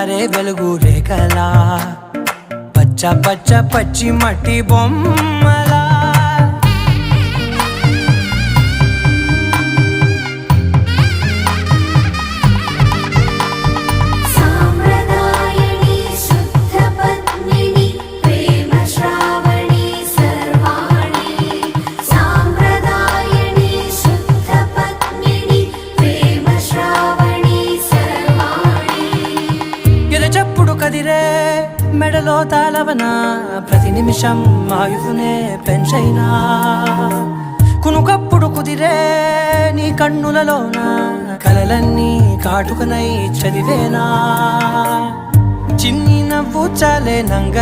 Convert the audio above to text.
జారే వెలుగు రేఖలా పచ్చ పచ్చ పచ్చి మట్టి బొమ్మలా చెప్పుడు కదిరే మెడలో తాళవన ప్రతి నిమిషం ఆయుధునే పెంచైనా కునుకప్పుడు కుదిరే నీ కన్నులలోన కలలన్నీ కాటుకనై చదివేనా చిన్ని నవ్వు చాలే నంగ